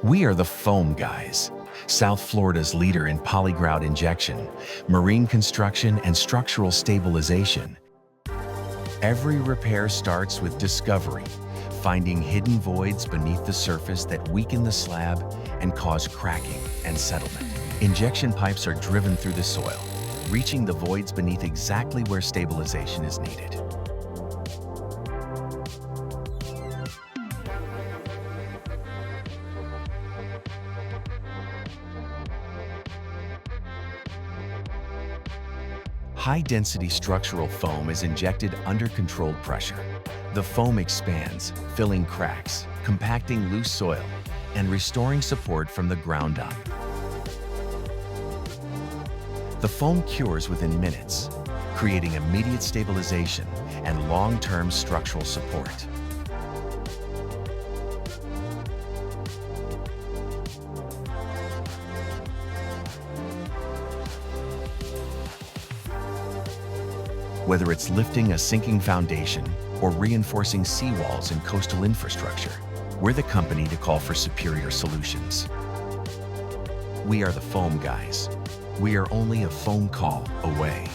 We are the foam guys, South Florida's leader in polygrout injection, marine construction, and structural stabilization. Every repair starts with discovery, finding hidden voids beneath the surface that weaken the slab and cause cracking and settlement. Injection pipes are driven through the soil, reaching the voids beneath exactly where stabilization is needed. High-density structural foam is injected under controlled pressure. The foam expands, filling cracks, compacting loose soil, and restoring support from the ground up. The foam cures within minutes, creating immediate stabilization and long-term structural support. Whether it's lifting a sinking foundation or reinforcing seawalls in coastal infrastructure, we're the company to call for superior solutions. We are the foam guys. We are only a phone call away.